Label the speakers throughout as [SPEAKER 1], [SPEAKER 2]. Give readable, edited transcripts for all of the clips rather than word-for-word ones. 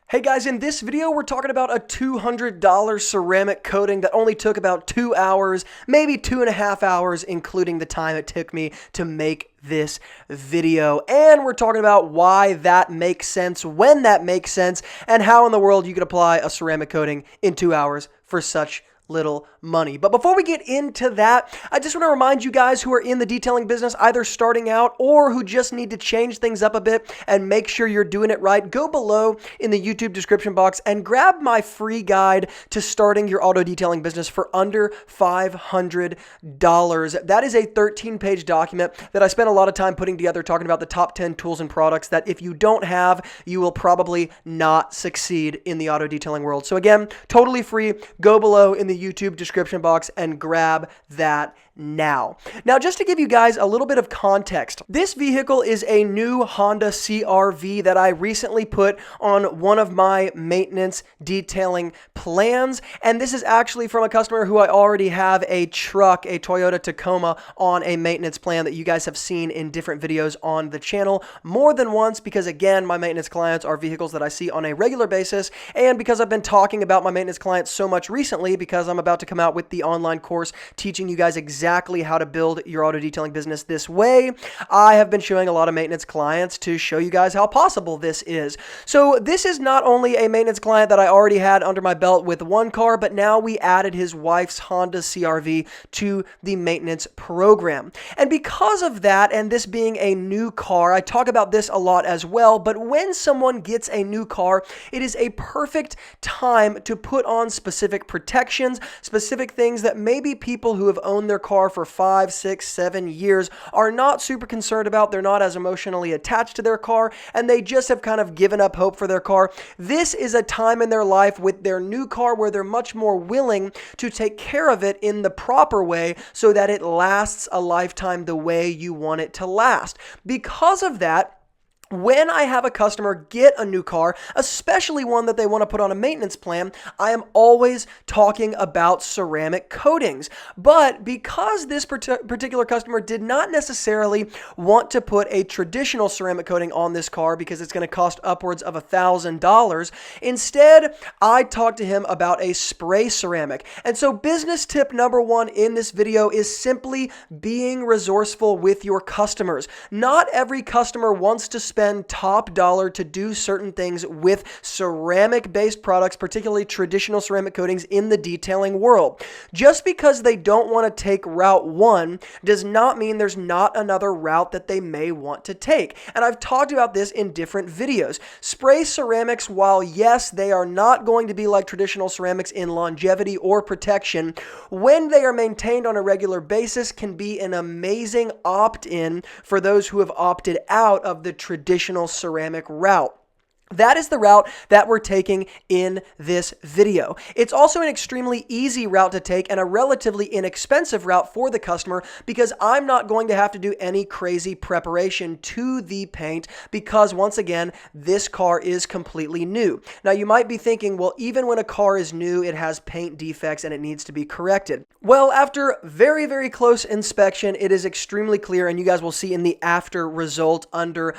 [SPEAKER 1] Hey guys, in this video we're talking about a $200 ceramic coating that only took about 2 hours, maybe 2.5 hours, including the time it took me to make this video. And we're talking about why that makes sense, when that makes sense, and how in the world you could apply a ceramic coating in 2 hours for such little money. But before we get into that, I just want to remind you guys who are in the detailing business, either starting out or who just need to change things up a bit and make sure you're doing it right, go below in the YouTube description box and grab my free guide to starting your auto detailing business for under $500. That is a 13-page document that I spent a lot of time putting together, talking about the top 10 tools and products that if you don't have, you will probably not succeed in the auto detailing world. So again, totally free. Go below in the YouTube description box and grab that now. Now, just to give you guys a little bit of context, this vehicle is a new Honda CR-V that I recently put on one of my maintenance detailing plans. And this is actually from a customer who I already have a truck, a Toyota Tacoma, on a maintenance plan that you guys have seen in different videos on the channel more than once, because again, my maintenance clients are vehicles that I see on a regular basis. And because I've been talking about my maintenance clients so much recently, because I'm about to come out with the online course teaching you guys exactly how to build your auto detailing business this way, I have been showing a lot of maintenance clients to show you guys how possible this is. So this is not only a maintenance client that I already had under my belt with one car, but now we added his wife's Honda CR-V to the maintenance program. And because of that, and this being a new car, I talk about this a lot as well, but when someone gets a new car, it is a perfect time to put on specific protections, specific things that maybe people who have owned their car for 5, 6, 7 years are not super concerned about. They're not as emotionally attached to their car, and they just have kind of given up hope for their car. This is a time in their life with their new car where they're much more willing to take care of it in the proper way so that it lasts a lifetime the way you want it to last. Because of that, when I have a customer get a new car, especially one that they want to put on a maintenance plan, I am always talking about ceramic coatings. But because this particular customer did not necessarily want to put a traditional ceramic coating on this car because it's going to cost upwards of $1,000, instead, I talked to him about a spray ceramic. And so business tip number one in this video is simply being resourceful with your customers. Not every customer wants to spend top dollar to do certain things with ceramic-based products, particularly traditional ceramic coatings in the detailing world. Just because they don't want to take route one does not mean there's not another route that they may want to take. And I've talked about this in different videos. Spray ceramics, while yes, they are not going to be like traditional ceramics in longevity or protection, when they are maintained on a regular basis, can be an amazing opt-in for those who have opted out of the traditional ceramic route. That is the route that we're taking in this video. It's also an extremely easy route to take and a relatively inexpensive route for the customer because I'm not going to have to do any crazy preparation to the paint because, once again, this car is completely new. Now, you might be thinking, well, even when a car is new, it has paint defects and it needs to be corrected. Well, after very, very close inspection, it is extremely clear, and you guys will see in the after result under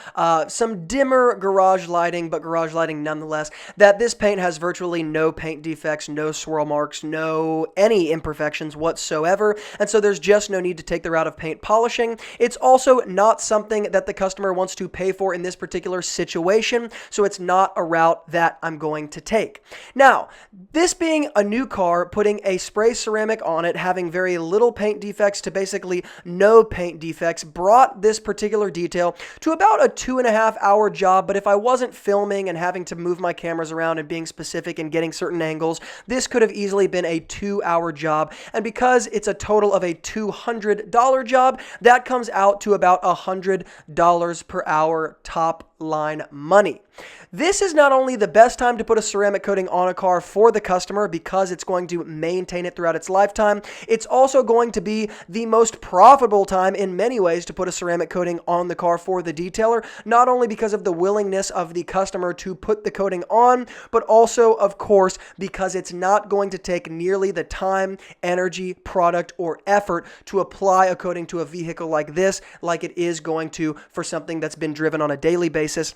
[SPEAKER 1] some dimmer garage lighting, but garage lighting nonetheless, that this paint has virtually no paint defects, no swirl marks, no any imperfections whatsoever, and so there's just no need to take the route of paint polishing. It's also not something that the customer wants to pay for in this particular situation, so it's not a route that I'm going to take. Now, this being a new car, putting a spray ceramic on it, having very little paint defects to basically no paint defects, brought this particular detail to about a 2.5-hour job, but if I wasn't filming and having to move my cameras around and being specific and getting certain angles, this could have easily been a 2-hour job. And because it's a total of a $200 job, that comes out to about $100 per hour top line money. This is not only the best time to put a ceramic coating on a car for the customer because it's going to maintain it throughout its lifetime, it's also going to be the most profitable time in many ways to put a ceramic coating on the car for the detailer, not only because of the willingness of the customer to put the coating on, but also, of course, because it's not going to take nearly the time, energy, product, or effort to apply a coating to a vehicle like this, like it is going to for something that's been driven on a daily basis.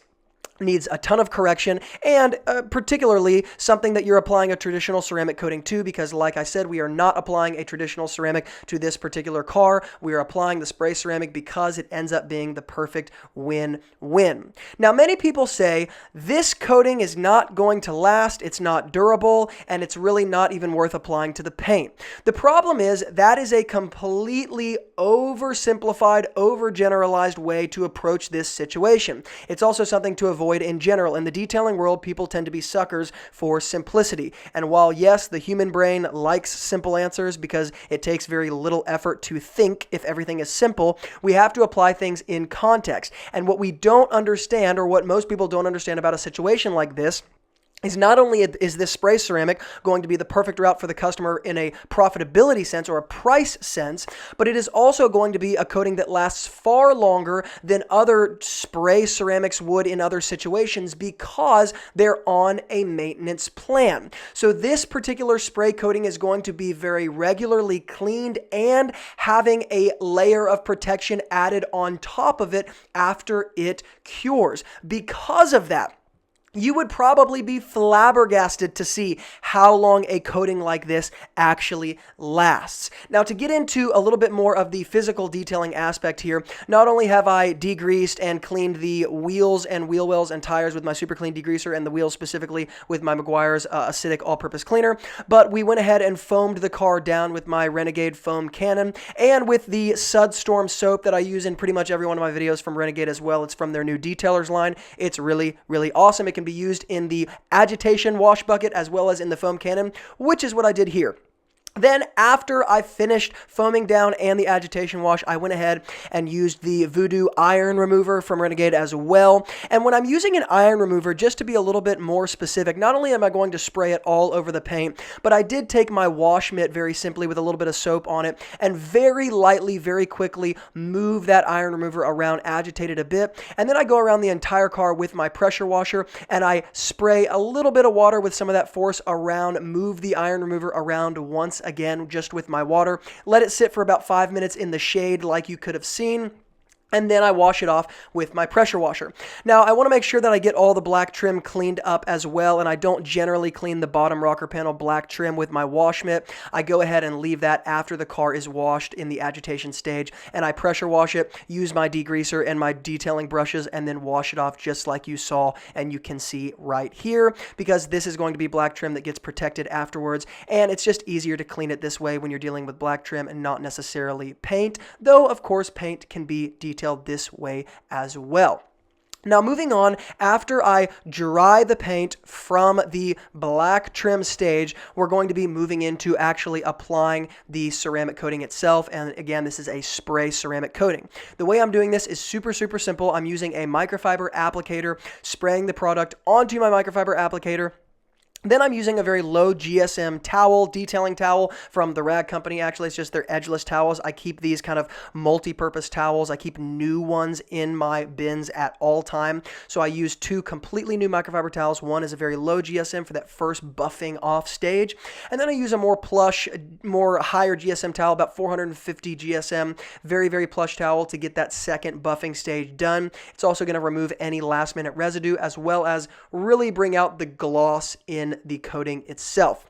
[SPEAKER 1] needs a ton of correction, and particularly something that you're applying a traditional ceramic coating to, because like I said, we are not applying a traditional ceramic to this particular car. We are applying the spray ceramic because it ends up being the perfect win-win. Now, many people say this coating is not going to last, it's not durable, and it's really not even worth applying to the paint. The problem is that is a completely oversimplified, overgeneralized way to approach this situation. It's also something to avoid in general. In the detailing world, people tend to be suckers for simplicity. And while, yes, the human brain likes simple answers because it takes very little effort to think if everything is simple, we have to apply things in context. And what we don't understand, or what most people don't understand about a situation like this, is not only is this spray ceramic going to be the perfect route for the customer in a profitability sense or a price sense, but it is also going to be a coating that lasts far longer than other spray ceramics would in other situations because they're on a maintenance plan. So this particular spray coating is going to be very regularly cleaned and having a layer of protection added on top of it after it cures. Because of that, you would probably be flabbergasted to see how long a coating like this actually lasts. Now, to get into a little bit more of the physical detailing aspect here, not only have I degreased and cleaned the wheels and wheel wells and tires with my Super Clean degreaser and the wheels specifically with my Meguiar's acidic all-purpose cleaner, but we went ahead and foamed the car down with my Renegade foam cannon and with the Sudstorm soap that I use in pretty much every one of my videos from Renegade as well. It's from their new Detailers line. It's really, really awesome. It can be used in the agitation wash bucket as well as in the foam cannon, which is what I did here. Then after I finished foaming down and the agitation wash, I went ahead and used the Voodoo iron remover from Renegade as well. And when I'm using an iron remover, just to be a little bit more specific, not only am I going to spray it all over the paint, but I did take my wash mitt very simply with a little bit of soap on it and very lightly, very quickly move that iron remover around, agitate it a bit. And then I go around the entire car with my pressure washer and I spray a little bit of water with some of that force around, move the iron remover around once again, just with my water. Let it sit for about 5 minutes in the shade like you could have seen. And then I wash it off with my pressure washer. Now, I want to make sure that I get all the black trim cleaned up as well, and I don't generally clean the bottom rocker panel black trim with my wash mitt. I go ahead and leave that after the car is washed in the agitation stage, and I pressure wash it, use my degreaser and my detailing brushes, and then wash it off just like you saw and you can see right here, because this is going to be black trim that gets protected afterwards, and it's just easier to clean it this way when you're dealing with black trim and not necessarily paint, though, of course, paint can be detailed this way as well. Now, moving on, after I dry the paint from the black trim stage, we're going to be moving into actually applying the ceramic coating itself. And again, this is a spray ceramic coating. The way I'm doing this is super, super simple. I'm using a microfiber applicator, spraying the product onto my microfiber applicator. Then I'm using a very low GSM towel, detailing towel from the Rag Company. Actually, it's just their edgeless towels. I keep these kind of multi-purpose towels. I keep new ones in my bins at all time. So I use two completely new microfiber towels. One is a very low GSM for that first buffing off stage. And then I use a more plush, more higher GSM towel, about 450 GSM, very, very plush towel to get that second buffing stage done. It's also going to remove any last minute residue as well as really bring out the gloss in the coating itself.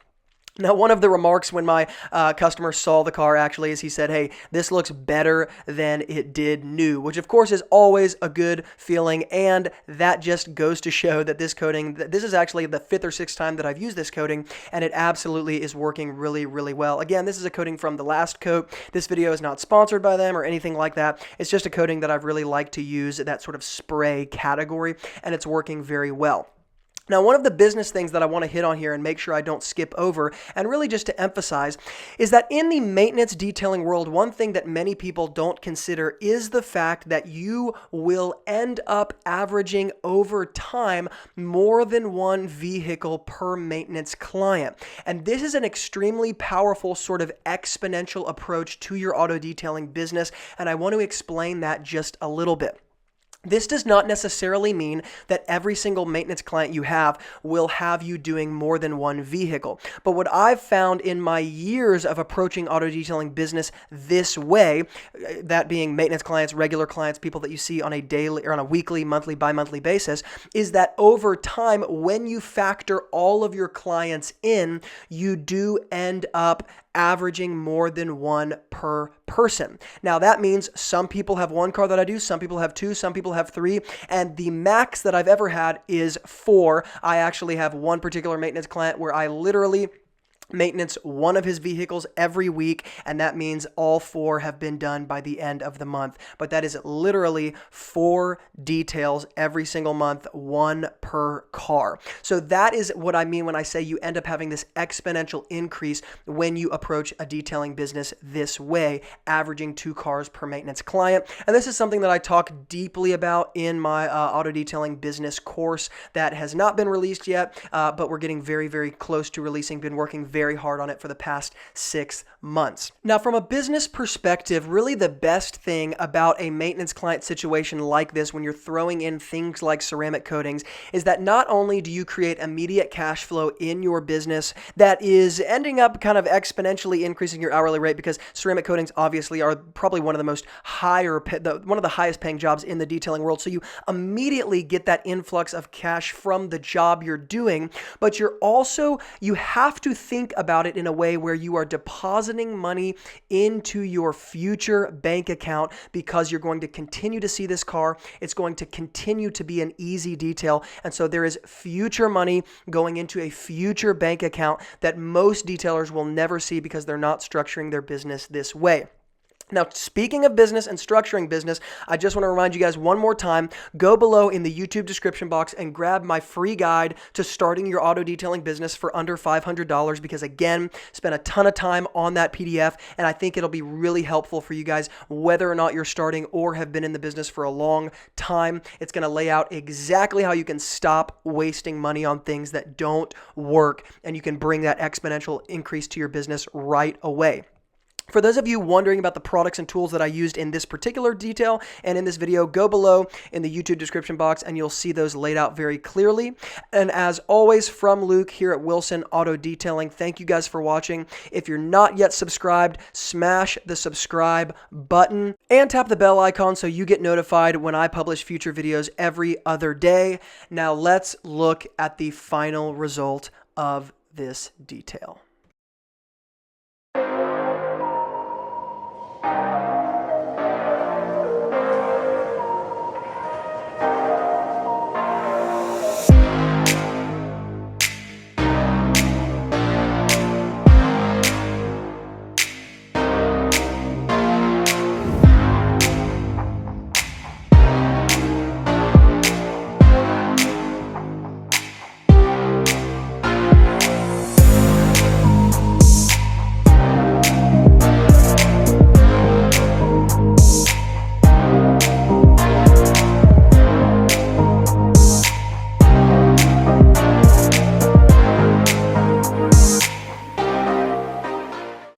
[SPEAKER 1] Now, one of the remarks when my customer saw the car actually is he said, "Hey, this looks better than it did new," which of course is always a good feeling. And that just goes to show that this coating, this is actually the 5th or 6th time that I've used this coating, and it absolutely is working really, really well. Again, this is a coating from The Last Coat. This video is not sponsored by them or anything like that. It's just a coating that I've really liked to use, that sort of spray category, and it's working very well. Now, one of the business things that I want to hit on here and make sure I don't skip over, and really just to emphasize, is that in the maintenance detailing world, one thing that many people don't consider is the fact that you will end up averaging over time more than one vehicle per maintenance client. And this is an extremely powerful sort of exponential approach to your auto detailing business, and I want to explain that just a little bit. This does not necessarily mean that every single maintenance client you have will have you doing more than one vehicle. But what I've found in my years of approaching auto detailing business this way, that being maintenance clients, regular clients, people that you see on a daily or on a weekly, monthly, bi-monthly basis, is that over time, when you factor all of your clients in, you do end up averaging more than one per person. Now that means some people have one car that I do, some people have two, some people have three, and the max that I've ever had is 4. I actually have one particular maintenance client where I literally maintenance one of his vehicles every week, and that means all 4 have been done by the end of the month. But that is literally 4 details every single month, 1 per car. So that is what I mean when I say you end up having this exponential increase when you approach a detailing business this way, averaging 2 cars per maintenance client. And this is something that I talk deeply about in my auto detailing business course that has not been released yet, but we're getting very, very close to releasing. Been working very hard on it for the past 6 months. Now, from a business perspective, really the best thing about a maintenance client situation like this, when you're throwing in things like ceramic coatings, is that not only do you create immediate cash flow in your business that is ending up kind of exponentially increasing your hourly rate, because ceramic coatings obviously are probably one of the one of the highest paying jobs in the detailing world. So you immediately get that influx of cash from the job you're doing, but you have to think about it in a way where you are depositing money into your future bank account, because you're going to continue to see this car. It's going to continue to be an easy detail. And so there is future money going into a future bank account that most detailers will never see because they're not structuring their business this way. Now, speaking of business and structuring business, I just want to remind you guys one more time, go below in the YouTube description box and grab my free guide to starting your auto detailing business for under $500, because again, spent a ton of time on that PDF, and I think it'll be really helpful for you guys, whether or not you're starting or have been in the business for a long time. It's going to lay out exactly how you can stop wasting money on things that don't work, and you can bring that exponential increase to your business right away. For those of you wondering about the products and tools that I used in this particular detail and in this video, go below in the YouTube description box and you'll see those laid out very clearly. And as always, from Luke here at Wilson Auto Detailing, thank you guys for watching. If you're not yet subscribed, smash the subscribe button and tap the bell icon so you get notified when I publish future videos every other day. Now let's look at the final result of this detail.